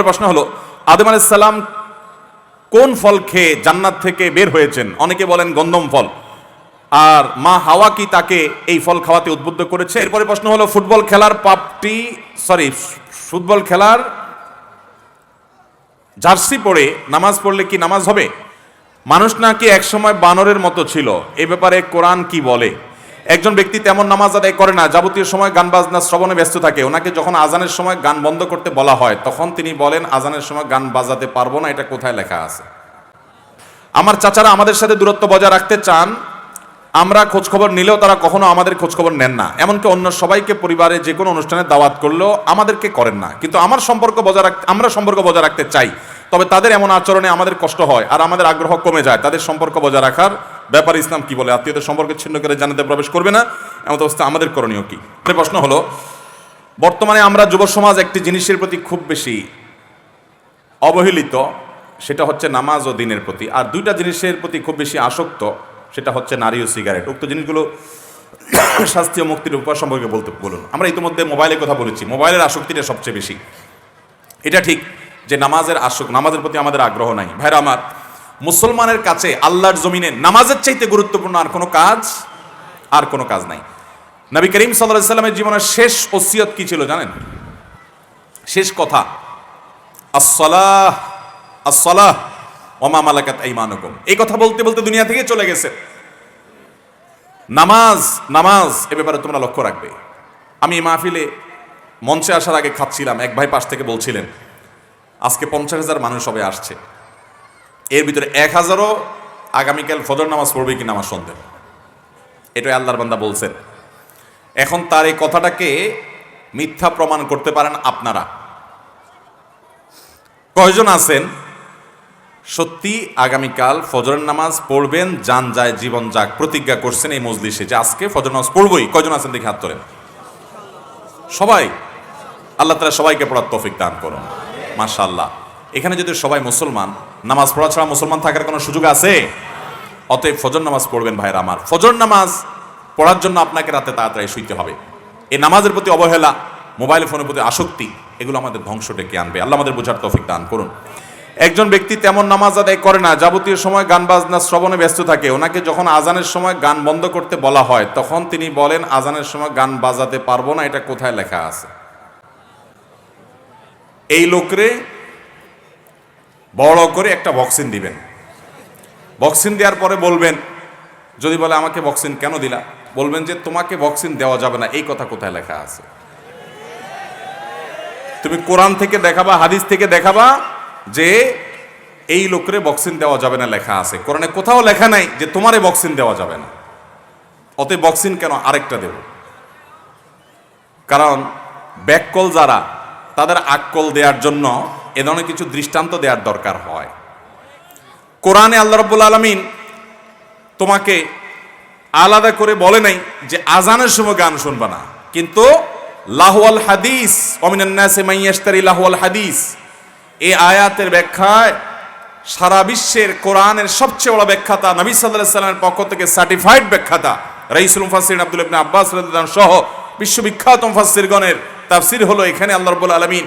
প্রশ্ন হলো, আদম আলাইহিস সালাম কোন ফল খেয়ে জান্নাত থেকে বের হয়েছেন? অনেকে বলেন গন্ধম ফল। আর মা হাওয়া কি তাকে এই ফল খাওয়াতে উদ্বুদ্ধ করেছে? এরপরে প্রশ্ন হলো, ফুটবল খেলার জার্সি পরে নামাজ পড়লে কি নামাজ হবে? মানুষ নাকি একসময় বানরের মতো ছিল, এ ব্যাপারে কোরআন কি বলে? একজন ব্যক্তি তেমন নামাজ আদায় করে না, যাবতীয় সময় গান বাজনা শ্রবণে ব্যস্ত থাকে। ওনাকে যখন আজানের সময় গান বন্ধ করতে বলা হয়, তখন তিনি বলেন আজানের সময় গান বাজাতে পারবো না। এটা কোথায় লেখা আছে? আমার চাচারা আমাদের সাথে দূরত্ব বজায় রাখতে চান, আমরা খোঁজখবর নিলেও তারা কখনো আমাদের খোঁজখবর নেন না। এমনকি অন্য সবাইকে পরিবারে যে কোনো অনুষ্ঠানে দাওয়াত করলেও আমাদেরকে করেন না। কিন্তু আমরা সম্পর্ক বজায় রাখতে চাই, তবে তাদের এমন আচরণে আমাদের কষ্ট হয় আর আমাদের আগ্রহ কমে যায়। তাদের সম্পর্ক বজায় রাখার ব্যাপারে ইসলাম কি বলে? আত্মীয়দের সম্পর্কে ছিন্ন করে জানাতে প্রবেশ করবে না, এমন অবস্থা আমাদের করণীয় কি? প্রশ্ন হলো, বর্তমানে আমরা যুব সমাজ একটি জিনিসের প্রতি খুব বেশি অবহেলিত, সেটা হচ্ছে নামাজ ও দ্বীনের প্রতি। আর দুইটা জিনিসের প্রতি খুব বেশি আসক্ত, সেটা হচ্ছে নারী ও সিগারেট। উক্ত জিনিসগুলো শাস্তি ও মুক্তির উপায় সম্পর্কে বলুন। আমরা ইতিমধ্যে মোবাইলের কথা বলেছি, মোবাইলের আসক্তিটা সবচেয়ে বেশি। এটা ঠিক যে নামাজের প্রতি আমাদের আগ্রহ নাই। ভাইরা আমার, মুসলমানের কাছে আল্লাহর জমিনে নামাজের চাইতে গুরুত্বপূর্ণ আর কোনো কাজ নাই। নবী করিম সাল্লাল্লাহু আলাইহি সাল্লামের জীবনের শেষ ওসিয়ত কি ছিল জানেন? শেষ কথা, আসসালাহ আসসালাহ ওয়া মা মালাকাত আইমানুকুম। এই কথা বলতে বলতে দুনিয়া থেকে চলে গেছে। নামাজ এ ব্যাপারে তোমরা লক্ষ্য রাখবে। আমি এই মাহফিলে মঞ্চে আসার আগে খাচ্ছিলাম, এক ভাই পাশ থেকে বলছিলেন আজকে 50,000 মানুষ সবাই আসছে, এর ভিতরে 1,000ও আগামীকাল ফজর নামাজ পড়বে কিনা আমার সন্দেহ। এটাই আল্লাহর বান্দা বলছেন। এখন তার এই কথাটাকে মিথ্যা প্রমাণ করতে পারেন আপনারা। কয়জন আছেন সত্যি আগামীকাল ফজরের নামাজ পড়বেন, জান যায় জীবন যাক প্রতিজ্ঞা করছেন এই মজলিসে যে আজকে ফজর নামাজ পড়বই? কয়জন আছেন দেখে হাত তোলেন। সবাই? আল্লাহ তাআলা সবাইকে পড়ার তৌফিক দান করুন। মাশাআল্লাহ। এখানে যদি সবাই মুসলমান, নামাজ পড়া ছাড়া মুসলমান থাকার কোনো সুযোগ আছে? অতএব ফজর নামাজ পড়বেন ভাইরা আমার। ফজর নামাজ পড়ার জন্য আপনাকে রাতে তাড়াতাড়ি শুইতে হবে। এই নামাজের প্রতি অবহেলা, মোবাইল ফোনের প্রতি আসক্তি, এগুলো আমাদের ধ্বংস ডেকে আনবে। আল্লাহ আমাদের বোঝার তৌফিক দান করুন। একজন ব্যক্তি তেমন নামাজ আদায় করে না, যাবতীয় সময় গান বাজনা শ্রবণে ব্যস্ত থাকে। ওনাকে যখন আজানের সময় গান বন্ধ করতে বলা হয়, তখন তিনি বলেন আজানের সময় গান বাজাতে পারবো না। এটা কোথায় লেখা আছে? এই লোকরে বড় করে একটা বক্সিন দিবেন। বক্সিন দেওয়ার পরে বলবেন, যদি বলে আমাকে বক্সিন কেন দিলা, বলবেন যে তোমাকে বক্সিন দেওয়া যাবে না। এই কথা কোথায় লেখা আছে? তুমি কোরআন থেকে দেখাবা, হাদিস থেকে দেখাবা যে এই লোকরে বক্সিন দেওয়া যাবে না লেখা আছে। কোরআনে কোথাও লেখা নাই যে তোমারে বক্সিন দেওয়া যাবে না। অতএব বক্সিন কেন, আরেকটা দেব। কারণ ব্যাককল যারা, তাদের আককল দেওয়ার জন্য এ ধরনের কিছু দৃষ্টান্ত দেওয়ার দরকার হয়। কোরআনে আল্লাহ রাব্বুল আলামিন তোমাকে আলাদা করে বলে নাই যে আজানের সময় গান শুনবা না, কিন্তু লাহওয়াল হাদিস ওয়া মিনান নাসি মান ইয়াশতারি লাহওয়াল হাদিস, এই আয়াতের ব্যাখ্যায় সারা বিশ্বের কোরআনের সবচেয়ে বড় ব্যাখ্যাতা, নবী সাল্লাল্লাহু আলাইহি সাল্লামের পক্ষ থেকে সার্টিফাইড ব্যাখ্যাতা রাইসুল মুফাসসিরিন আব্দুল্লাহ ইবনে আব্বাস রাদিয়াল্লাহু আনহু সহ বিশ্ববিখ্যাত মুফাসসিরগণের তাফসীর হলো এখানে আল্লাহ রাব্বুল আলামিন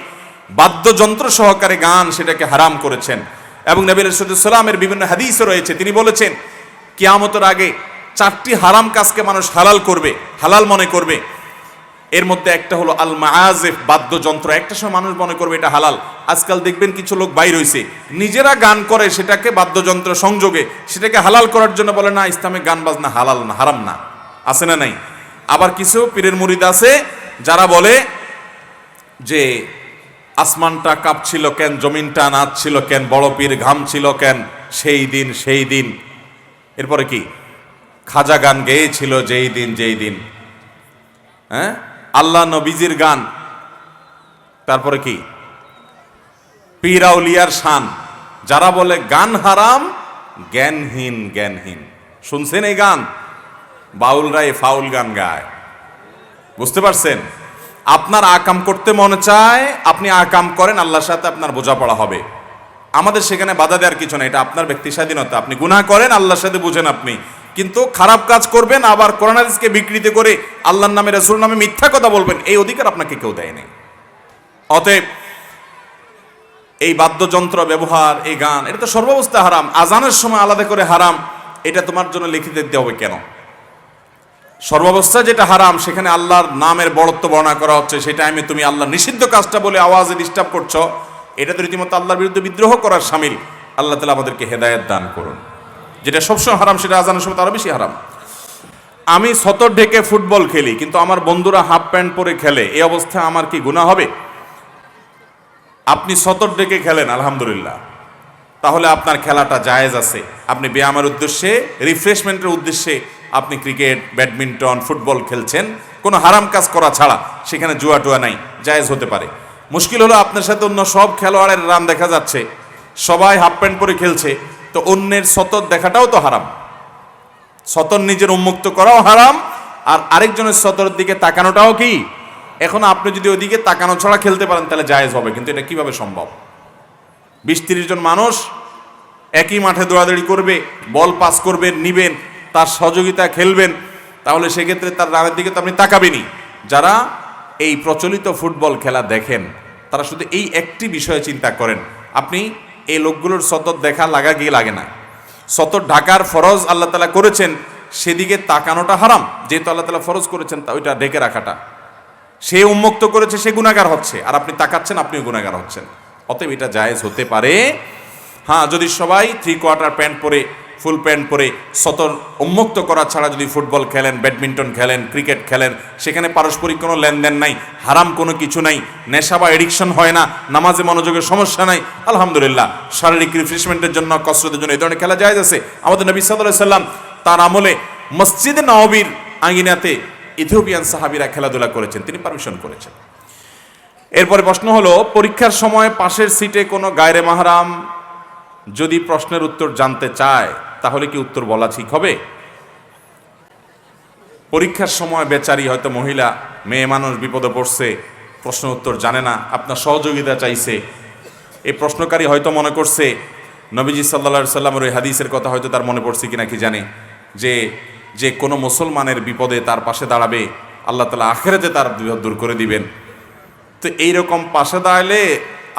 বাদ্যযন্ত্র সহকারে গান সেটাকে হারাম করেছেন। এবং নবী সাল্লাল্লাহু আলাইহি সাল্লামের বিভিন্ন হাদিসে রয়েছে, তিনি বলেছেন কিয়ামতের আগে 4টি হারাম কাজকে মানুষ হালাল মনে করবে। এর মধ্যে একটা হলো আল মাআজিফ, বাদ্যযন্ত্র। একটা সময় মানুষ মনে করবে এটা হালাল। আজকাল দেখবেন কিছু লোক বাইর হইছে, নিজেরা গান করে, সেটাকে বাদ্যযন্ত্র সংযোগে সেটাকে হালাল করার জন্য বলে না ইসলামে গান বাজনা হালাল না, হারাম না। আছে না নাই? আবার কিছু পীরের মুরিদ আছে যারা বলে যে আসমানটা কাঁপছিল কেন, জমিনটা নাচছিল কেন, বড় পীর ঘামছিল কেন সেই দিন। এরপরে কি? খাজা গান গেয়েছিল যেই দিন। হ্যাঁ, আল্লাহ নবীজির গান। তারপরে কি? পীর আউলিয়ার শান। যারা বলে গান হারাম, জ্ঞানহীন। শুনছেন এই গান? বাউলরা এই ফাউল গান গায়। বুঝতে পারছেন? আপনার আকাম করতে মনে চায়, আপনি আকাম করেন, আল্লাহর সাথে আপনার বোঝাপড়া হবে। আমাদের সেখানে বাধা দেওয়ার কিছু না, এটা আপনার ব্যক্তি স্বাধীনতা। আপনি গুনাহ করেন, আল্লাহর সাথে বুঝেন আপনি, কিন্তু খারাপ কাজ করবেন, আবার কোরআন হাদিসকে বিকৃত করে আল্লাহর নামে, রাসূলের নামে মিথ্যা কথা বলবেন, এই অধিকার আপনাকে কেউ দেয় নাই। অতএব এই বাদ্যযন্ত্র ব্যবহার, এই গান, এটা তো সর্বাবস্থা হারাম। আজানের সময় আলাদা করে হারাম, এটা তোমার জন্য লিখে দিতে হবে কেন? সর্বাবস্থা যেটা হারাম সেখানে আল্লাহর নামের বড়ত্ব বর্ণনা করা হচ্ছে, সেটা আমি তুমি আল্লাহ নিষিদ্ধ কাজটা বলে আওয়াজে ডিস্টার্ব করছো, এটা তো রীতিমতো আল্লাহর বিরুদ্ধে বিদ্রোহ করার শামিল। আল্লাহ তাআলা আমাদেরকে হেদায়েত দান করুন। যেটা সবসময় হারাম সেটা আজানের সময় আরো বেশি হারাম। আমি সতর ঢেকে ফুটবল খেলি, কিন্তু আমার বন্ধুরা হাফ প্যান্ট পরে খেলে, এই অবস্থায় আমার কি গুনাহ হবে? আপনি সতর ঢেকে খেলেন, আলহামদুলিল্লাহ, তাহলে আপনার খেলাটা জায়েজ আছে। আপনি ব্যায়ামের উদ্দেশ্যে, রিফ্রেশমেন্টের উদ্দেশ্যে আপনি ক্রিকেট, ব্যাডমিন্টন, ফুটবল খেলছেন, কোনো হারাম কাজ করা ছাড়া, সেখানে জুয়া টুয়া নাই, জায়েজ হতে পারে। মুশকিল হলো আপনার সাথে অন্য সব খেলোয়াড়ের রান দেখা যাচ্ছে, সবাই হাফ প্যান্ট পরে খেলছে, তো অন্যের সতর দেখাটাও তো হারাম। সতর নিজের উন্মুক্ত করাও হারাম, আর আরেকজনের সতরের দিকে তাকানোটাও কি? এখন আপনি যদি ওইদিকে তাকানো ছাড়া খেলতে পারেন তাহলে জায়েজ হবে, কিন্তু এটা কিভাবে সম্ভব? 20-30 জন মানুষ একই মাঠে দৌড়াদৌড়ি করবে, বল পাস করবেন, নিবেন, তার সহযোগিতা খেলবেন, তাহলে সেক্ষেত্রে তার রানের দিকে তো আপনি তাকাবেনই। যারা এই প্রচলিত ফুটবল খেলা দেখেন তারা শুধু এই একটি বিষয়ে চিন্তা করেন, আপনি এই লোকগুলোর সতর দেখা লাগা গিয়ে লাগে না। সতর ঢাকার ফরজ আল্লাহ তাআলা করেছেন, সেদিকে তাকানোটা হারাম, যেহেতু আল্লাহ তাআলা ফরজ করেছেন তা ওইটা ঢেকে রাখাটা। সে উন্মুক্ত করেছে, সে গুনাহগার হচ্ছে, আর আপনি তাকাচ্ছেন, আপনিও গুনাহগার হচ্ছেন। অতএব এটা জায়েজ হতে পারে। হ্যাঁ, যদি সবাই 3/4 প্যান্ট পরে, ফুল প্যান্ট পরে, সতর উন্মুক্ত করা ছাড়া যদি ফুটবল খেলেন, ব্যাডমিন্টন খেলেন, ক্রিকেট খেলেন, সেখানে পারস্পরিক কোনো লেনদেন নাই, হারাম কোনো কিছু নাই, নেশা বা এডিকশন হয় না, নামাজে মনোযোগের সমস্যা নাই, আলহামদুলিল্লাহ। শারীরিক রিফ্রেশমেন্টের জন্য, কসরতের জন্য এই ধরনের খেলা জায়েজ আছে। আমাদের নবী সাল্লাল্লাহু আলাইহি সাল্লাম তার আমলে মসজিদে নববীর আঙ্গিনাতে ইথিওপিয়ান সাহাবীরা খেলাধুলা করেছেন, তিনি পারমিশন করেছেন। এরপরে প্রশ্ন হলো, পরীক্ষার সময় পাশের সিটে কোনো গায়রে মাহরাম যদি প্রশ্নের উত্তর জানতে চায় তাহলে কি উত্তর বলা ঠিক হবে? পরীক্ষার সময় বেচারি হয়তো মহিলা, মেয়ে মানুষ বিপদে পড়ছে, প্রশ্ন উত্তর জানে না, আপনার সহযোগিতা চাইছে। এই প্রশ্নকারী হয়তো মনে করছে নবীজি সাল্লাল্লাহু আলাইহি সাল্লামের ওই হাদিসের কথা হয়তো তার মনে পড়ছে কিনা কি জানে, যে কোনো মুসলমানের বিপদে তার পাশে দাঁড়াবে, আল্লাহ তাআলা আখিরাতে তার বিপদ দূর করে দিবেন। তো এইরকম পাশে দাঁড়ালে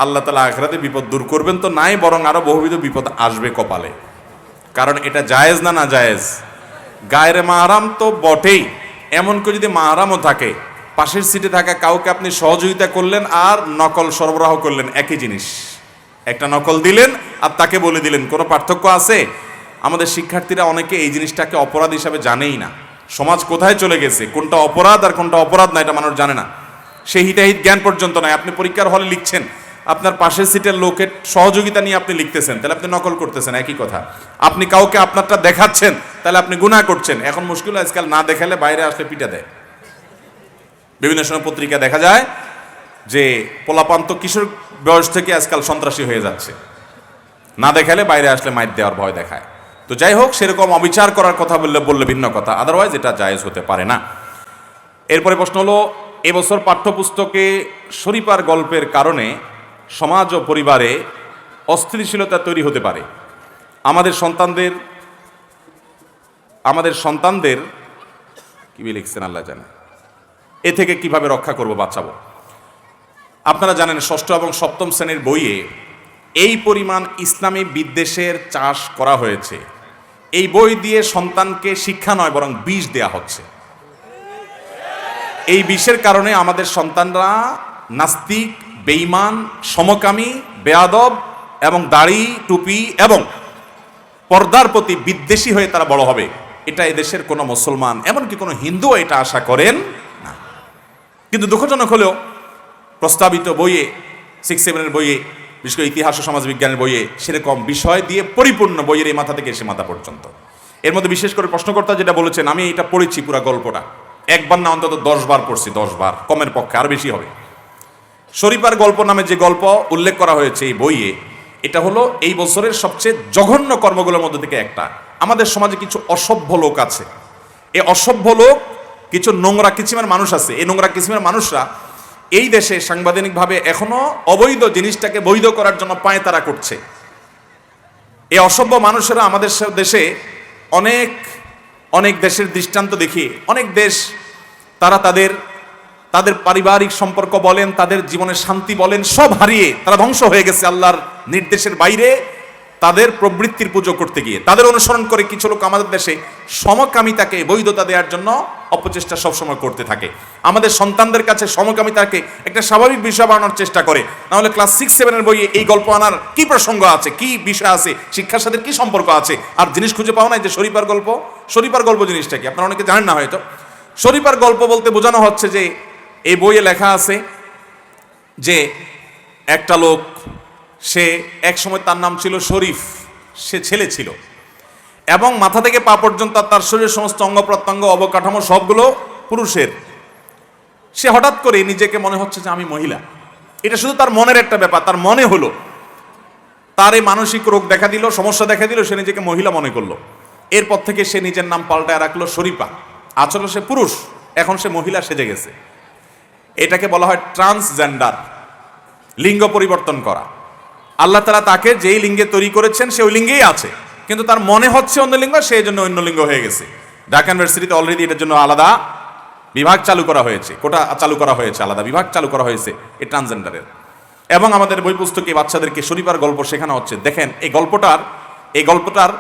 আল্লাহ তাআলা আখিরাতে বিপদ দূর করবেন তো নাই, বরং আরো বহুবিধ বিপদ আসবে কপালে। কারণ এটা জায়েজ না, না জায়েজ? গায়রে মাহরাম তো বটেই, এমনকি যদি মাহরামও থাকে, পাশের সিটে থাকা কাউকে আপনি সহযোগিতা করলেন আর নকল সরবরাহ করলেন, একই জিনিস। একটা নকল দিলেন আর তাকে বলে দিলেন, কোনো পার্থক্য আছে? আমাদের শিক্ষার্থীরা অনেকে এই জিনিসটাকে অপরাধ হিসাবে জানেই না। সমাজ কোথায় চলে গেছে, কোনটা অপরাধ আর কোনটা অপরাধ না এটা মানুষ জানে না। সেই হিতাহিত জ্ঞান পর্যন্ত নাই। আপনি পরীক্ষার হলে লিখছেন, আপনার পাশের সিটের লোকের সহযোগিতা নিয়ে আপনি লিখতেছেন, তাহলে আপনি নকল করতেছেন, একই কথা। আপনি কাউকে আপনারটা দেখাচ্ছেন, তাহলে আপনি গুনাহ করছেন। এখন মুশকিল আজকাল না দেখালে বাইরে আসলে পিটা দেয়। বিভিন্ন সময় পত্রিকা দেখা যায় যে পোলাপান্ত কিশোর বয়স থেকে আজকাল সন্ত্রাসী হয়ে যাচ্ছে, না দেখালে বাইরে আসলে মাইর দেওয়ার ভয় দেখায়। তো যাই হোক, সেরকম অবিচার করার কথা বললে ভিন্ন কথা, আদারওয়াইজ এটা জায়েজ হতে পারে না। এরপরে প্রশ্ন হলো, এবছর পাঠ্যপুস্তকে শরীফার গল্পের কারণে সমাজ ও পরিবারে অস্থিতিশীলতা তৈরি হতে পারে। আমাদের সন্তানদের কি লিখছেন আল্লাহ জানে, এ থেকে কিভাবে রক্ষা করব, বাঁচাবো? আপনারা জানেন 6ষ্ঠ এবং 7ম শ্রেণীর বইয়ে এই পরিমাণ ইসলামী বিদ্বেষের চাষ করা হয়েছে। এই বই দিয়ে সন্তানকে শিক্ষা নয় বরং বিষ দেয়া হচ্ছে। এই বিষের কারণে আমাদের সন্তানরা নাস্তিক, বেঈমান, সমকামী, বেয়াদব এবং দাড়ি, টুপি এবং পর্দার প্রতি বিদ্বেষী হয়ে তারা বড় হবে। এটা এদেশের কোনো মুসলমান, এমনকি কোনো হিন্দুও এটা আশা করেন না। কিন্তু দুঃখজনক হলেও প্রস্তাবিত বইয়ে, 6-7 বইয়ে, বিশেষ করে ইতিহাস ও সমাজবিজ্ঞানের বইয়ে সেরকম বিষয় দিয়ে পরিপূর্ণ, বইয়ের এই মাথা থেকে এসে মাথা পর্যন্ত। এর মধ্যে বিশেষ করে প্রশ্নকর্তা যেটা বলেছেন, আমি এটা পড়েছি পুরো গল্পটা, একবার না অন্তত 10 বার পড়ছি, 10 বার, কমের পক্ষে আর বেশি হবে। শরীফার গল্প নামে যে গল্প উল্লেখ করা হয়েছে এই বইয়ে, এটা হলো এই বছরের সবচেয়ে জঘন্য কর্মগুলোর মধ্যে থেকে একটা। আমাদের সমাজে কিছু অসভ্য লোক আছে, এই অসভ্য লোক, কিছু নোংরা কিসিমের মানুষ আছে। এই নোংরা কিসিমের মানুষরা এই দেশে সাংবিধানিকভাবে এখনো অবৈধ জিনিসটাকে বৈধ করার জন্য পায়তারা করছে। এই অসভ্য মানুষেরা আমাদের দেশে অনেক দেশের দৃষ্টান্ত দেখিয়ে, অনেক দেশ তারা তাদের তাদের পারিবারিক সম্পর্ক বলেন, তাদের জীবনের শান্তি বলেন, সব হারিয়ে তারা ধ্বংস হয়ে গেছে আল্লাহর নির্দেশের বাইরে তাদের প্রবৃত্তির পুজো করতে গিয়ে। তাদের অনুসরণ করে কিছু লোক আমাদের দেশে সমকামিতাকে বৈধতা দেওয়ার জন্য অপচেষ্টা সবসময় করতে থাকে। আমাদের সন্তানদের কাছে সমকামিতাকে একটা স্বাভাবিক বিষয় বানানোর চেষ্টা করে। নাহলে ক্লাস 6-7 বইয়ে এই গল্প আনার কি প্রসঙ্গ আছে, কি বিষয় আছে, শিক্ষার সাথে কি সম্পর্ক আছে? আর জিনিস খুঁজে পাওয়া নাই যে শরীফার গল্প। শরীফার গল্প জিনিসটা কি আপনারা অনেকে জানেন না হয়তো। শরীফার গল্প বলতে বোঝানো হচ্ছে যে এই বইয়ে লেখা আছে যে একটা লোক, সে এক সময় তার নাম ছিল শরীফ, সে ছেলে ছিল এবং মাথা থেকে পা পর্যন্ত তার শরীরের সমস্ত অঙ্গ প্রত্যঙ্গ অবকাঠামো সবগুলো পুরুষের। সে হঠাৎ করে নিজেকে মনে হচ্ছে যে আমি মহিলা। এটা শুধু তার মনের একটা ব্যাপার, তার মনে হলো, তার এই মানসিক রোগ দেখা দিল, সমস্যা দেখা দিল, সে নিজেকে মহিলা মনে করলো। এরপর থেকে সে নিজের নাম পাল্টায় রাখলো শরীফা। আসলে সে পুরুষ, এখন সে মহিলা সেজে গেছে। এটাকে বলা হয় ট্রান্সজেন্ডার, লিঙ্গ পরিবর্তন করা। আল্লাহ তাআলা তাকে যেই লিঙ্গে তৈরি করেছেন সে ওই লিঙ্গেই আছে, কিন্তু তার মনে হচ্ছে অন্য লিঙ্গ, সেই জন্য অন্য লিঙ্গ হয়ে গেছে। ঢাকা ইউনিভার্সিটিতে অলরেডি এটার জন্য আলাদা বিভাগ চালু করা হয়েছে, কোটা চালু করা হয়েছে, আলাদা বিভাগ চালু করা হয়েছে এই ট্রান্সজেন্ডারের। এবং আমাদের বই পুস্তকে বাচ্চাদেরকে শরীফার গল্প শেখানো হচ্ছে। দেখেন এই গল্পটার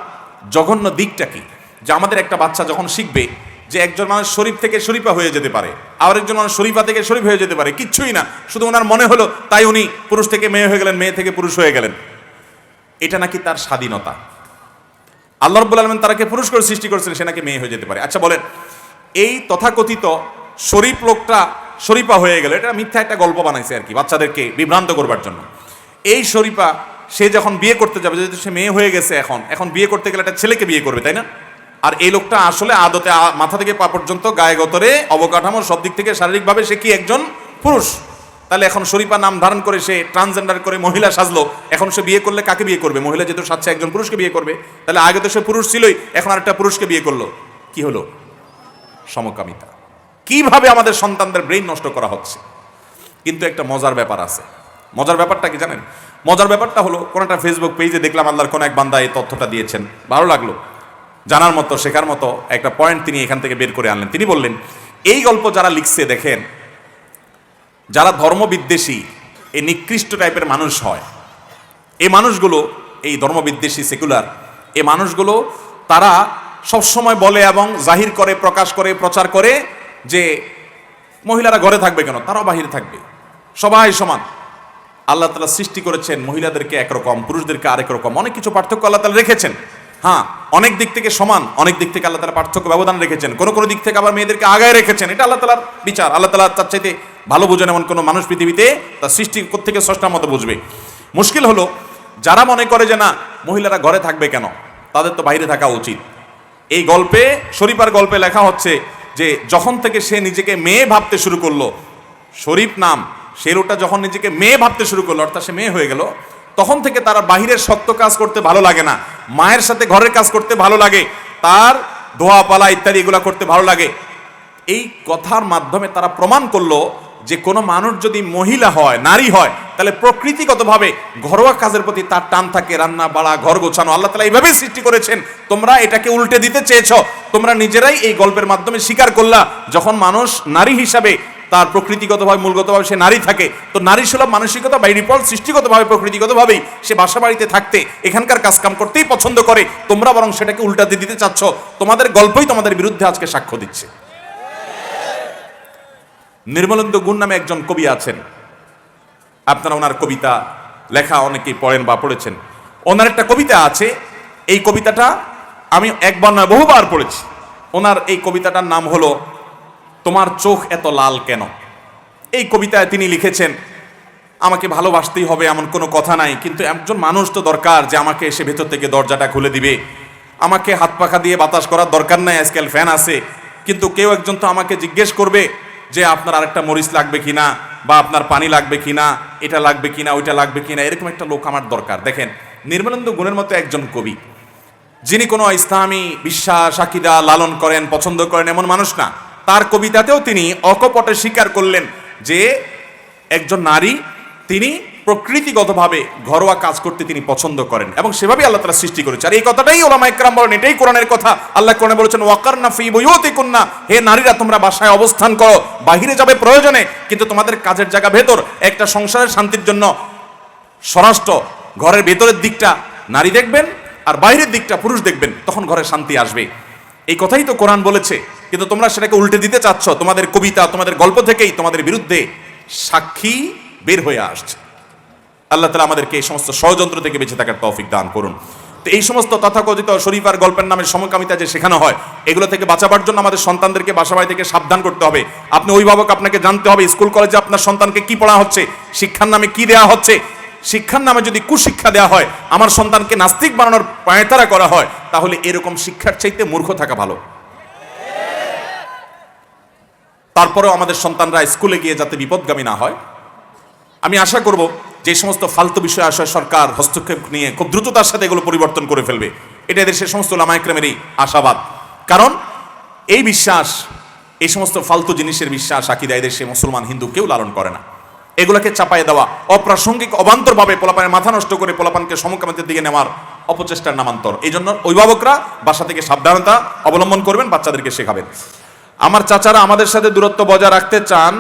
জঘন্য দিকটা কি, যে আমাদের একটা বাচ্চা যখন শিখবে যে একজন মানুষ শরীফ থেকে শরীফা হয়ে যেতে পারে, আর একজন মানুষ শরীফা থেকে শরীফ হয়ে যেতে পারে, কিচ্ছুই না, শুধু ওনার মনে হলো তাই উনি পুরুষ থেকে মেয়ে হয়ে গেলেন, মেয়ে থেকে পুরুষ হয়ে গেলেন। এটা নাকি তার স্বাধীনতা। আল্লাহ রাব্বুল আলামিন তাকে পুরুষ করে সৃষ্টি করেছেন, সে নাকি মেয়ে হয়ে যেতে পারে। আচ্ছা বলেন, এই তথাকথিত শরীফ লোকটা শরীফা হয়ে গেল, এটা মিথ্যা একটা গল্প বানাইছে আর কি, বাচ্চাদেরকে বিভ্রান্ত করবার জন্য। এই শরীফা সে যখন বিয়ে করতে যাবে, যেহেতু সে মেয়ে হয়ে গেছে, এখন বিয়ে করতে গেলে একটা ছেলেকে বিয়ে করবে, তাই না? আর এই লোকটা আসলে আদতে মাথা থেকে পা পর্যন্ত গায়ে গতরে অবকাঠামো সব দিক থেকে শারীরিকভাবে সে কি একজন পুরুষ। তাহলে এখন শরীফা নাম ধারণ করে সে ট্রান্সজেন্ডার করে মহিলা সাজলো, এখন সে বিয়ে করলে কাকে বিয়ে করবে? মহিলা যেহেতু সাজছে একজন পুরুষকে বিয়ে করবে, তাহলে আগে তো সে পুরুষ ছিলই, এখন আরেকটা পুরুষকে বিয়ে করলো, কি হলো? সমকামিতা। কিভাবে আমাদের সন্তানদের ব্রেইন নষ্ট করা হচ্ছে। কিন্তু একটা মজার ব্যাপার আছে। মজার ব্যাপারটা কি জানেন? মজার ব্যাপারটা হলো, কোন একটা ফেসবুক পেজে দেখলাম আল্লাহর কোন এক বান্দা এই তথ্যটা দিয়েছেন, ভালো লাগলো, জানার মতো শেখার মতো একটা পয়েন্ট তিনি এখান থেকে বের করে আনলেন। তিনি বললেন, এই গল্প যারা লিখছে, দেখেন যারা ধর্মবিদ্বেষী, এই নিকৃষ্ট টাইপের মানুষ হয়, এই মানুষগুলো, এই ধর্মবিদ্বেষী সেকুলার এই মানুষগুলো, তারা সবসময় বলে এবং জাহির করে, প্রকাশ করে, প্রচার করে যে মহিলারা ঘরে থাকবে কেন, তারাও বাহিরে থাকবে, সবাই সমান। আল্লাহ তাআলা সৃষ্টি করেছেন মহিলাদেরকে একরকম, পুরুষদেরকে আরেক রকম, অনেক কিছু পার্থক্য আল্লাহ তাআলা রেখেছেন। হ্যাঁ, অনেক দিক থেকে সমান, অনেক দিক থেকে আল্লাহ তাআলা পার্থক্য ব্যবধান রেখেছেন, কোনো কোনো দিক থেকে আবার মেয়েদেরকে আগায় রেখেছেন। এটা আল্লাহ তাআলার বিচার। আল্লাহ তাআলা তার চাইতে ভালো বুঝেন এমন কোনো মানুষ পৃথিবীতে তার সৃষ্টি কোত্থেকে স্রষ্টার মতো বুঝবে। মুশকিল হলো যারা মনে করে যে না মহিলারা ঘরে থাকবে কেন, তাদের তো বাইরে থাকা উচিত। এই গল্পে, শরীফার গল্পে লেখা হচ্ছে যে যখন থেকে সে নিজেকে মেয়ে ভাবতে শুরু করলো, শরীফ নাম, সে লোকটা যখন নিজেকে মেয়ে ভাবতে শুরু করলো, অর্থাৎ সে মেয়ে হয়ে গেল, তখন থেকে তারা বাহিরের শক্ত কাজ করতে ভালো লাগে না, মায়ের সাথে ঘরের কাজ করতে ভালো লাগে, তার ধোয়া পালা ইত্যাদি এগুলা করতে ভালো লাগে। এই কথার মাধ্যমে তারা প্রমাণ করলো যে কোনো মানুষ যদি মহিলা হয়, নারী হয়, তাহলে প্রকৃতিগতভাবে ঘরোয়া কাজের প্রতি তার টান থাকে, রান্না বাড়া, ঘর গোছানো। আল্লাহ তাআলা এইভাবেই সৃষ্টি করেছেন, তোমরা এটাকে উল্টে দিতে চেয়েছো, তোমরা নিজেরাই এই গল্পের মাধ্যমে স্বীকার করলা যখন মানুষ নারী হিসাবে তার প্রকৃতিগতভাবে, মূলগতভাবে সে নারী থাকে, তো নারী সুলভ মানসিকতা বাই ডিফল্ট সৃষ্টিগতভাবে, প্রকৃতিগতভাবেই সে বাসা বাড়িতে থাকতে, এখানকার কাজকাম করতেই পছন্দ করে। তোমরা বরং সেটাকে উল্টাতে দিতে চাচ্ছ। তোমাদের গল্পই তোমাদের বিরুদ্ধে আজকে সাক্ষ্য দিচ্ছে। নির্মলেন্দু গুণ নামে একজন কবি আছেন, আপনারা ওনার কবিতা লেখা অনেকেই পড়েন বা পড়েছেন। ওনার একটা কবিতা আছে, এই কবিতাটা আমি একবার নয় বহুবার পড়েছি। ওনার এই কবিতাটার নাম হলো তোমার চোখ এত লাল কেন। এই কবিতায় তিনি লিখেছেন, আমাকে ভালোবাসতেই হবে এমন কোনো কথা নাই, কিন্তু একজন মানুষ তো দরকার যে আমাকে এসে ভেতর থেকে দরজাটা খুলে দিবে। আমাকে হাত পাখা দিয়ে বাতাস করার দরকার নাই, আজকাল ফ্যান আছে, কিন্তু কেউ একজন তো আমাকে জিজ্ঞেস করবে যে আপনার আরেকটা মরিচ লাগবে কিনা, বা আপনার পানি লাগবে কিনা, এটা লাগবে কিনা, ওইটা লাগবে কিনা, এরকম একটা লোক আমার দরকার। দেখেন, নির্মলেন্দু গুণের মতো একজন কবি, যিনি কোনো ইসলামী বিশ্বাস আকীদা লালন করেন, পছন্দ করেন এমন মানুষ না, তার কবিতাতেও তিনি অকপটে স্বীকার করলেন যে একজন নারী, তিনি প্রকৃতিগতভাবে ঘরোয়া কাজ করতে তিনি পছন্দ করেন এবং সেভাবেই আল্লাহ তাআলা সৃষ্টি করেছে। আর এই কথাটাই ওলামায়ে কেরাম বলেন, এটাই কোরআনের কথা। আল্লাহ কোরআনে বলেছেন ওয়াকারনা ফি বুয়ুতিকুন্না, হে নারীরা তোমরা বাসায় অবস্থান করো, বাহিরে যাবে প্রয়োজনে, কিন্তু তোমাদের কাজের জায়গা ভেতর। একটা সংসারের শান্তির জন্য স্বরাষ্ট্র ঘরের ভেতরের দিকটা নারী দেখবেন আর বাইরের দিকটা পুরুষ দেখবেন, তখন ঘরে শান্তি আসবে। এই কথাই তো কোরআন বলেছে, কিন্তু তোমরা সেটাকে উল্টে দিতে চাচ্ছ। তোমাদের কবিতা, তোমাদের গল্প থেকেই তোমাদের বিরুদ্ধে সাক্ষী বের হয়ে আসছে। আল্লাহ তাআলা আমাদেরকে এই সমস্ত ষড়যন্ত্র থেকে বেঁচে থাকার তৌফিক দান করুন। তো এই সমস্ত তথাকথিত শরীফার গল্পের নামে সমকামিতা যে শেখানো হয়, এগুলো থেকে বাঁচাবার জন্য আমাদের সন্তানদেরকে বাসাবাড়ি থেকে সাবধান করতে হবে। আপনি অভিভাবক, আপনাকে জানতে হবে স্কুল কলেজে আপনার সন্তানকে কি পড়া হচ্ছে, শিক্ষার নামে কি দেয়া হচ্ছে। শিক্ষার নামে যদি কুশিক্ষা দেওয়া হয়, আমার সন্তানকে নাস্তিক বানানোর পায়তারা করা হয়, তাহলে এরকম শিক্ষার চাইতে মূর্খ থাকা ভালো। তারপরেও আমাদের সন্তানরা স্কুলে গিয়ে যাতে বিপদগামী না হয়, আমি আশা করব যে সমস্ত ফালতু বিষয় আসে সরকার হস্তক্ষেপ নিয়ে খুব দ্রুততার সাথে এগুলো পরিবর্তন করে ফেলবে। এটা দেশের সমস্ত উলামায়ে কেরামেরই আশাবাদ। কারণ এই বিশ্বাস, এই সমস্ত ফালতু জিনিসের বিশ্বাস, আকীদা এদেশে মুসলমান হিন্দু কেউ লালন করে না। এগুলোকে চাপাই দেওয়া, অপ্রাসঙ্গিক অবান্তরভাবে পোলাপানের মাথা নষ্ট করে পোলাপানকে সমকামিতার দিকে নেওয়ার অপচেষ্টার নামান্তর। এই জন্য অভিভাবকরা বাসা থেকে সাবধানতা অবলম্বন করবেন, বাচ্চাদেরকে শেখাবেন। আমার চাচারা আমাদের সাথে দূরত্ব বজায় রাখতে চান,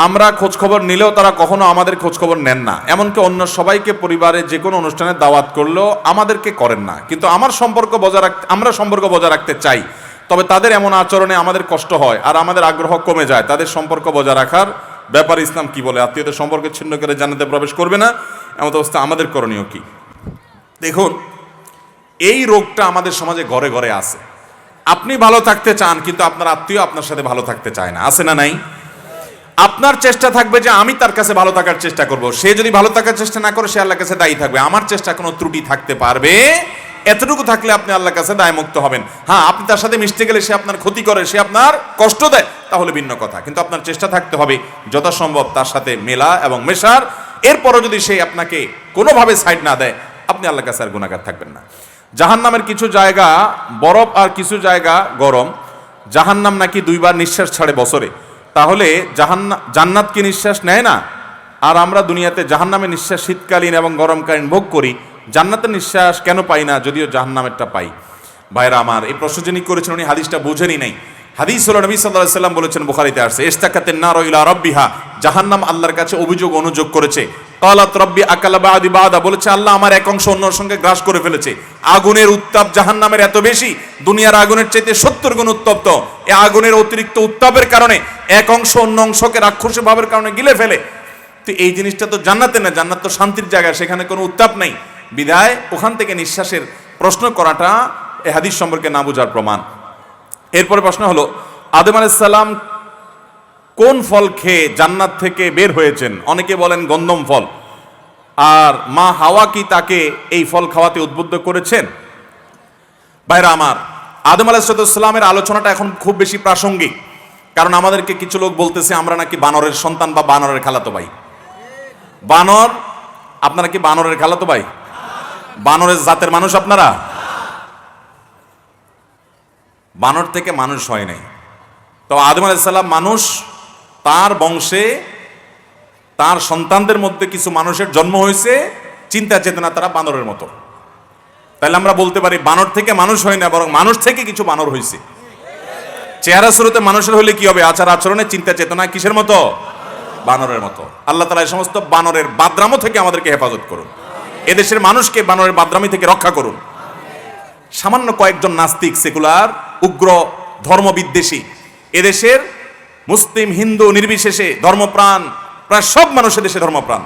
আমরা খোঁজখবর নিলেও তারা কখনো আমাদের খোঁজখবর নেন না। এমনকি অন্য সবাইকে পরিবারে যে কোনো অনুষ্ঠানে দাওয়াত করলেও আমাদেরকে করেন না। কিন্তু আমরা সম্পর্ক বজায় রাখতে চাই, তবে তাদের এমন আচরণে আমাদের কষ্ট হয় আর আমাদের আগ্রহ কমে যায়। তাদের সম্পর্ক বজায় রাখার ব্যাপারে ইসলাম কি বলে? আত্মীয়দের সম্পর্কে ছিন্ন করে জান্নাতে প্রবেশ করবে না, এমন অবস্থা আমাদের করণীয় কি? দেখুন, এই রোগটা আমাদের সমাজে ঘরে ঘরে আছে। আপনি ভালো থাকতে চান, কিন্তু আপনার আত্মীয় আপনার সাথে ভালো থাকতে চায় না, আছে না নাই? আপনার চেষ্টা থাকবে যে আমি তার কাছে ভালো থাকার চেষ্টা করব। সে যদি ভালো থাকার চেষ্টা না করে, সে আল্লাহর কাছে দায়ী থাকবে। আমার চেষ্টা কোনো ত্রুটি থাকতে পারবে, এতটুকু থাকলে আপনি আল্লাহর কাছে দায়মুক্ত হবেন। হ্যাঁ, আপনি তার সাথে মিশতে গেলে সে আপনার ক্ষতি করে, সে আপনার কষ্ট দেয়, তাহলে ভিন্ন কথা। কিন্তু আপনার চেষ্টা থাকতে হবে যথাসম্ভব তার সাথে মেলা এবং মেশার। এরপরও যদি সে আপনাকে কোনোভাবে সাইড না দেয়, আপনি আল্লাহর কাছে আর গুনাহগার থাকবেন না। জাহান্নামের কিছু জায়গা বরফ আর কিছু জায়গা গরম। জাহান্নাম নাকি 2 বার নিঃশ্বাস ছাড়ে বছরে। তাহলে জান্নাত কি নিঃশ্বাস নেয় না? আর আমরা দুনিয়াতে জাহান্নামের নিঃশ্বাস শীতকালীন এবং গরমকালীন ভোগ করি, জান্নাতের নিঃশ্বাস কেন পাই না, যদিও জাহান্নামেরটা পাই? ভাইরা আমার, এই প্রশ্ন যিনি করেছেন উনি হাদিসটা বুঝেনই নাই। হাদিস হলো নবী সাল্লাল্লাহু আলাইহি সাল্লাম বলেছেন, বুখারীতে আসছে, ইস্তাকাতিন নারু ইলা রাব্বিহা, জাহান্নাম আল্লাহর কাছে অভিযোগ অনুযোগ করেছে। ক্বালাত রাব্বি আকালা বাদি বাদা, বলেছে আল্লাহ আমার এক অংশ অন্যর সঙ্গে গ্রাস করে ফেলেছে। আগুনের উত্তাপ জাহান্নামের এত বেশি, দুনিয়ার আগুনের চাইতে 70 গুণ উত্তপ্ত। এই আগুনের অতিরিক্ত উত্তাপের কারণে এক অংশ অন্য অংশকে রাক্ষসী ভাবের কারণে গিলে ফেলে। তো এই জিনিসটা তো জান্নাতে না, জান্নাত তো শান্তির জায়গা, সেখানে কোনো উত্তাপ নেই। বিদায় ওখান থেকে নিঃশ্বাসের প্রশ্ন করাটা এই হাদিস সম্পর্কে না বোঝার প্রমাণ। এরপরে প্রশ্ন হলো, আদম আলাইহিস সালাম কোন ফল খেয়ে জান্নাত থেকে বের হয়েছেন? অনেকে বলেন গন্ধম ফল। আর মা হাওয়া কি তাকে এই ফল খাওয়াতে উদ্বুদ্ধ করেছেন? ভাইরা আমার, আদম আলাইহিস সালামের আলোচনাটা এখন খুব বেশি প্রাসঙ্গিক, কারণ আমাদেরকে কিছু লোক বলতেছে আমরা নাকি বানরের সন্তান বা বানরের খালাতো ভাই। বানর, আপনারা কি বানরের খালাতো ভাই? বানরের জাতের মানুষ আপনারা? বানর থেকে মানুষ হয় নাই। তো আদম আলাইহিস সালাম মানুষ, তার বংশে তার সন্তানদের মধ্যে কিছু মানুষের জন্ম হয়েছে, চিন্তা চেতনা তারা বানরের মতো। তাহলে আমরা বলতে পারি বানর থেকে মানুষ হয় না, বরং মানুষ থেকে কিছু বানর হয়েছে। চেহারা শুরুতে মানুষের হলে কি হবে? আচার আচরণে চিন্তা চেতনা কিসের মতো? বানরের মতো। আল্লাহ তাআলা এই সমস্ত বানরের বাদরামো থেকে আমাদেরকে হেফাজত করুন। এদেশের মানুষকে বানরের বাদরামি থেকে রক্ষা করুন। সামান্য কয়েকজন নাস্তিক, সেকুলার, উগ্র ধর্মবিদ্বেষী, এদেশের মুসলিম হিন্দু নির্বিশেষে ধর্মপ্রাণ প্রায় সব মানুষ এদেশে ধর্মপ্রাণ।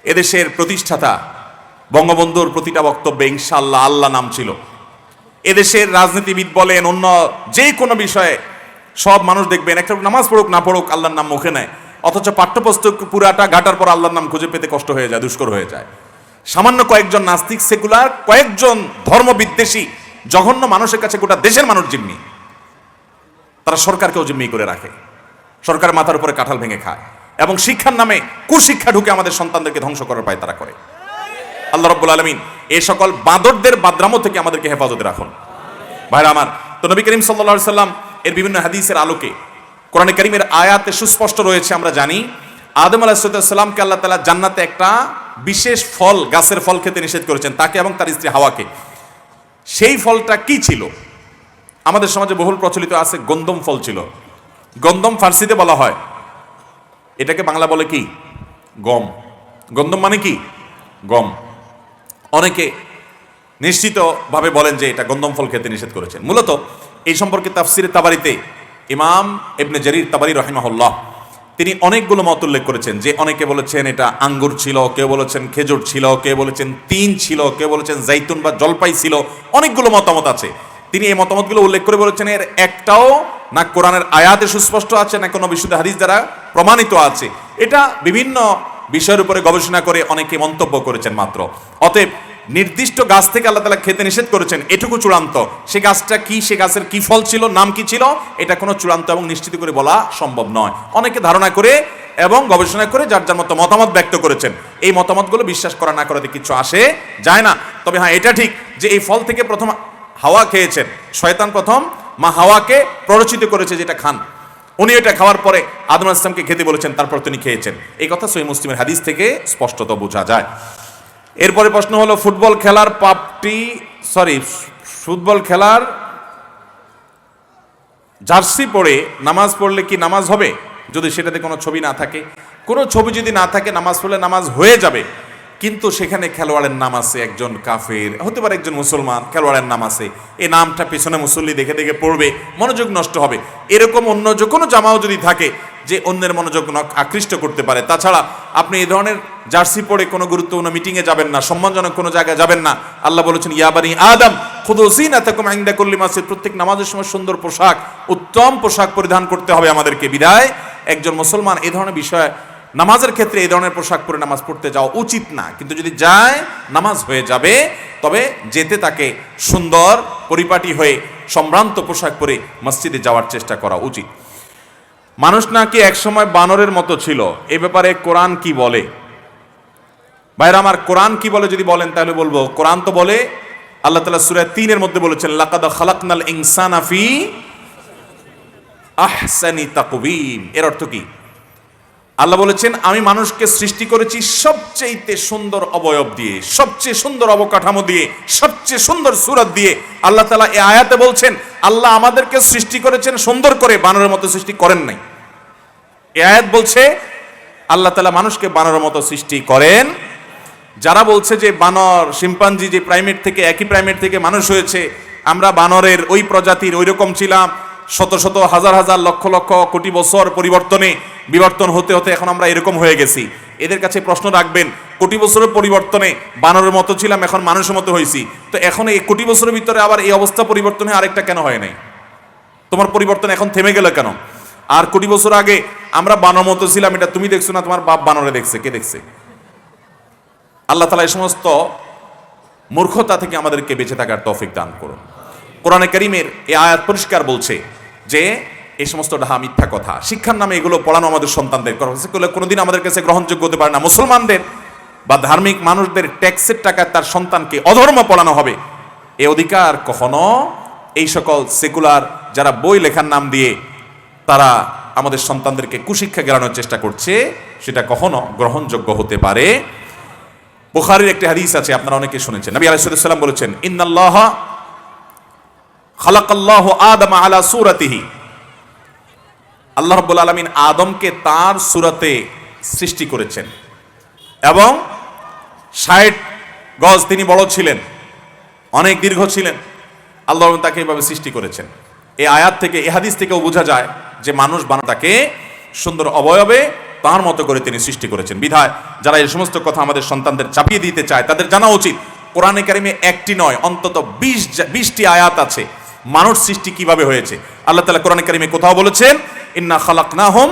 এদেশের প্রতিষ্ঠাতা বঙ্গবন্ধুর প্রতিটা বক্তব্যে ইনশাআল্লাহ আল্লাহ নাম ছিল। এদেশের রাজনীতিবিদ বলেন, অন্য যে কোনো বিষয়ে সব মানুষ দেখবেন একটা নামাজ পড়ুক না পড়ুক আল্লাহর নাম মুখে নেয়, অথচ পাঠ্যপুস্তক পুরাটা ঘাটার পর আল্লাহর নাম খুঁজে পেতে কষ্ট হয়ে যায়, দুষ্কর হয়ে যায়। সামান্য কয়েকজন নাস্তিক, সেকুলার, কয়েকজন ধর্মবিদ্বেষী জঘন্য মানুষের কাছে গোটা দেশের মানুষ জিম্মি। তারা সরকারকেও জিম্মি করে রাখে, সরকার মাথার উপরে কাঁঠাল ভেঙে খায়, এবং শিক্ষার নামে কুশিক্ষা ঢুকে আমাদের সন্তানদেরকে ধ্বংস করার পায় তারা করে। আল্লাহ রাব্বুল আলামিন এই সকল বাঁদরদের বাদরামো থেকে আমাদেরকে হেফাজতে রাখুন। ভাইরা আমার, তো নবী করিম সাল্লাল্লাহু আলাইহি সাল্লাম এর বিভিন্ন হাদিসের আলোকে কোরআনে কারীমের আয়াতে সুস্পষ্ট রয়েছে, আমরা জানি আদম আলাইহিস সালামকে আল্লাহ তাআলা জান্নাতে একটা বিশেষ ফল, গাছের ফল খেতে নিষেধ করেছেন, তাকে এবং তার স্ত্রী হাওয়াকে। সেই ফলটা কি ছিল? আমাদের সমাজে বহুল প্রচলিত আছে, গন্ধম ফল ছিল। গন্ধম ফার্সিতে বলা হয়, এটাকে বাংলা বলে কি? গম। গন্ধম মানে কি? গম। অনেকে নিশ্চিতভাবে বলেন যে এটা গন্ধম ফল খেতে নিষেধ করেছেন। মূলত এই সম্পর্কে তাফসিরে তাবারিতে ইমাম ইবনে জারির তাবারি রাহিমাহুল্লাহ তিনি অনেকগুলো মত উল্লেখ করেছেন, যে অনেকে বলেছেন এটা আঙ্গুর ছিল, কেউ বলেছেন খেজুর ছিল, কেউ বলেছেন তিন ছিল, কেউ বলেছেন জাইতুন বা জলপাই ছিল। অনেকগুলো মতামত আছে। তিনি এই মতামতগুলো উল্লেখ করে বলেছেন এর একটাও না কোরআনের আয়াতে সুস্পষ্ট আছে, না কোনো বিশুদ্ধ হাদিস দ্বারা প্রমাণিত আছে। এটা বিভিন্ন বিষয়ের উপরে গবেষণা করে অনেকে মন্তব্য করেছেন মাত্র। অতএব নির্দিষ্ট গাছ থেকে আল্লাহ তাআলা খেতে নিষেধ করেছেন, এটুকু চূড়ান্ত। সে গাছটা কি, সে গাছের কি ফল ছিল, নাম কি ছিল, এটা কোনো চূড়ান্ত এবং নিশ্চিত করে বলা সম্ভব নয়। অনেকে ধারণা করে এবং গবেষণা করে যার যার মতো মতামত ব্যক্ত করেছেন। এই মতামতগুলো বিশ্বাস করা না করাতে কিছু আসে যায় না। তবে হ্যাঁ, এটা ঠিক যে এই ফল থেকে প্রথম হাওয়া খেয়েছেন। শয়তান প্রথম মা হাওয়াকে প্ররোচিত করেছে যেটা খান। উনি এটা খাওয়ার পরে আদম আলাইহিস সালামকে খেতে বলেছেন, তারপর তিনি খেয়েছেন। এই কথা সহিহ মুসলিমের হাদিস থেকে স্পষ্টত বোঝা যায়। এরপরে প্রশ্ন হলো, ফুটবল খেলার জার্সি পরে নামাজ পড়লে কি নামাজ হবে যদি সেটাতে কোনো ছবি না থাকে? কোনো ছবি যদি না থাকে, নামাজ পড়লে নামাজ হয়ে যাবে। কিন্তু সেখানে খেলোয়াড়ের নাম আছে, একজন কাফের হতে পারে, একজন মুসলমান, খেলোয়াড়ের নাম আছে, এই নামটা পেছনে মুসল্লি দেখে দেখে পড়বে, মনোযোগ নষ্ট হবে। এরকম অন্য যে কোনো জামাও যদি থাকে যে অন্যের মনোযোগ আকৃষ্ট করতে পারে। তাছাড়া আপনি এই ধরনের জার্সি পরে কোনো গুরুত্বপূর্ণ মিটিংয়ে যাবেন না, সম্মানজনক কোনো জায়গায় যাবেন না। আল্লাহ বলেছেন, ইয়া বানি আদম খুযু যিনাতাকুম ইনদা কুল্লি মাসজিদ। প্রত্যেক নামাজের সময় সুন্দর পোশাক, উত্তম পোশাক পরিধান করতে হবে আমাদেরকে। বিদায় একজন মুসলমান এই ধরনের বিষয়, নামাজের ক্ষেত্রে এই ধরনের পোশাক পরে নামাজ পড়তে যাওয়া উচিত না। কিন্তু যদি যায়, নামাজ হয়ে যাবে। তবে যেতে তাকে সুন্দর পরিপাটি হয়ে সম্ভ্রান্ত পোশাক পরে মসজিদে যাওয়ার চেষ্টা করা উচিত। মানুষ নাকি একসময় বানরের মতো ছিল, এ ব্যাপারে কোরআন কি বলে? ভাইরা আমার, কোরআন কি বলে যদি বলেন তাহলে বলবো, কোরআন তো বলে, আল্লাহ তাআলা সূরা ৩ মধ্যে বলেছেন, লাকাদ খালাকনাল ইনসানা ফি আহসানি তাকওয়িম। এর অর্থ কি? আল্লাহ বলেছেন, আমি মানুষকে সৃষ্টি করেছি সবচেয়ে সুন্দর অবয়ব দিয়ে, সবচেয়ে সুন্দর অবকাঠামো দিয়ে, সবচেয়ে সুন্দর সূরত দিয়ে। আল্লাহ তাআলা এই আয়াতে বলছেন, আল্লাহ আমাদেরকে সৃষ্টি করেছেন সুন্দর করে, বানরের মতো সৃষ্টি করেন নাই। এই আয়াত বলছে আল্লাহ তাআলা মানুষকে বানরের মতো সৃষ্টি করেন। যারা বলছে যে বানর, শিম্পাঞ্জি যে প্রাইমেট থেকে, একই প্রাইমেট থেকে মানুষ হয়েছে, আমরা বানরের ওই প্রজাতির ওই রকম ছিলাম, শত শত হাজার হাজার লক্ষ লক্ষ কোটি বছর বিবর্তন হতে হতে এখন আমরা এরকম হয়ে গেছি। এদের কাছে প্রশ্ন রাখবেন, কোটি বছরের পরিবর্তনে বানরের মতো ছিলাম, এখন মানুষের মতো হয়েছি, তো এখন এই কোটি বছরের ভিতরে আবার এই অবস্থা পরিবর্তন হয়ে আরেকটা কেন হয় নাই? তোমার পরিবর্তন এখন থেমে গেল কেন? আর কোটি বছর আগে আমরা বানর মতো ছিলাম, এটা তুমি দেখছো না, তোমার বাপ বানরে দেখছে, কে দেখছে? আল্লাহ তাআলা এই সমস্ত মূর্খতা থেকে আমাদেরকে বেঁচে থাকার তৌফিক দান করুন। কোরআনে কারীমের এই আয়াত পরিষ্কার বলছে যে এই সমস্ত ডাহা মিথ্যা কথা, শিক্ষার নামে এগুলো পড়ানো আমাদের সন্তানদের কোনোদিন আমাদের কাছে গ্রহণযোগ্য হতে পারে না। মুসলমানদের বা ধার্মিক মানুষদের ট্যাক্সের টাকায় তার সন্তানকে অধর্ম পড়ানো হবে, এই অধিকার কখনো এই সকল সেকুলার যারা বই লেখার নাম দিয়ে তারা আমাদের সন্তানদেরকে কুশিক্ষা গেড়ানোর চেষ্টা করছে, সেটা কখনো গ্রহণযোগ্য হতে পারে। বুখারীর একটি হাদিস আছে, আপনারা অনেকে শুনেছেন। নবী আলাইহিস সালাম বলেছেন, ইন্নাল্লাহা খালাকাল্লাহু আদামা আলা সূরাতিহি। আল্লাহ রাব্বুল আলামিন আদমকে তার সূরতে সৃষ্টি করেছেন এবং ৬০ গজ তিনি বড় ছিলেন, অনেক দীর্ঘ ছিলেন। আল্লাহ তাকে এইভাবে সৃষ্টি করেছেন। এই আয়াত থেকে, এই হাদিস থেকেও বোঝা যায় যে মানুষ বানাটাকে সুন্দর অবয়বে তার মতো করে তিনি সৃষ্টি করেছেন। বিধায় যারা এই সমস্ত কথা আমাদের সন্তানদের চাপিয়ে দিতে চায়, তাদের জানা উচিত কোরআনে কারিমে একটি নয়, অন্তত 20টি আয়াত আছে মানুষ সৃষ্টি কিভাবে হয়েছে। আল্লাহ তাআলা কোরআনে কারিমে কোথাও বলেছেন, ইন্না খালাকনাহুম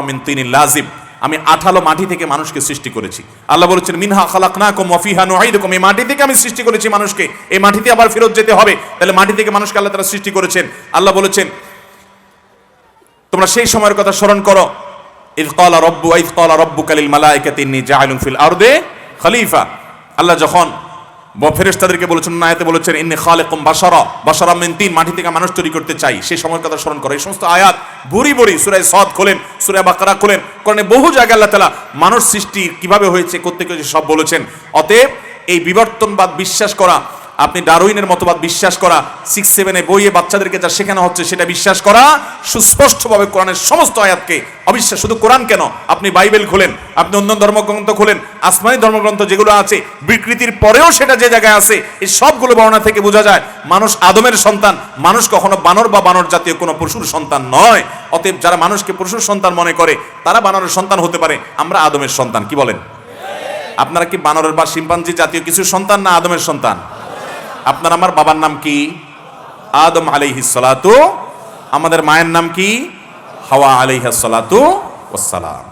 মিন তিনিল লাযিব, আমি আঠালো মাটি থেকে মানুষকে সৃষ্টি করেছি। আল্লাহ বলেছেন, মিনহা খালাকনাকুম ওয়া ফিহা নুঈদুকুম, এই মাটি থেকে আমি সৃষ্টি করেছি মানুষকে, এই মাটিতে আবার ফেরত যেতে হবে। তাহলে মাটি থেকে মানুষকে আল্লাহ তাআলা সৃষ্টি করেছেন। আল্লাহ বলেছেন, তোমরা সেই সময়ের কথা স্মরণ করো, ইয ক্বালা রাব্বুকা লিল মালাইকাতি ইন্নী জাইলুন ফিল আরদি খলিফা। আল্লাহ যখন ফেরেশতাদেরকে বলেছেন, আয়াতে বলেছেন ইন্নী খালিকুম বাশারা মিন তিন, মাটি থেকে মানুষ তৈরি করতে চাই, সেই সময়ের কথা স্মরণ করো। এই সমস্ত আয়াত ভুরি ভুরি সূরা সাদ খোলেন, সূরা বাকারা খোলেন, কোরআনে বহু জায়গায় আল্লাহ তাআলা মানুষ সৃষ্টি কিভাবে হয়েছে, কোত্থেকে হয়েছে সব বলেছেন। অতএব এই বিবর্তনবাদ বিশ্বাস করা, আপনি ডারউইনের মতবাদ বিশ্বাস করা, 6-7 বইয়ে বাচ্চাদেরকে যা শেখানো হচ্ছে সেটা বিশ্বাস করা, সুস্পষ্টভাবে কোরআনের সমস্ত আয়াতকে অবিশ্বাস। শুধু কোরআন কেন, আপনি বাইবেল খোলেন, আপনি অন্য ধর্মগ্রন্থ খোলেন, আসমানি ধর্মগ্রন্থ যেগুলো আছে বিকৃতির পরেও সেটা যে জায়গায় আছে, এই সবগুলো বর্ণনা থেকে বোঝা যায় মানুষ আদমের সন্তান, মানুষ কখনো বানর বা বানর জাতীয় কোনো পশুর সন্তান নয়। অতএব যারা মানুষকে পশুর সন্তান মনে করে তারা বানরের সন্তান হতে পারে, আমরা আদমের সন্তান। কি বলেন? আপনারা কি বানরের বা শিম্পাঞ্জি জাতীয় কিছু সন্তান না আদমের সন্তান? আপনার আমার বাবার নাম কি? আদম আলাইহিস সালাতু। আমাদের মায়ের নাম কি? হাওয়া আলাইহাস সালাতু ওয়াস সালাম।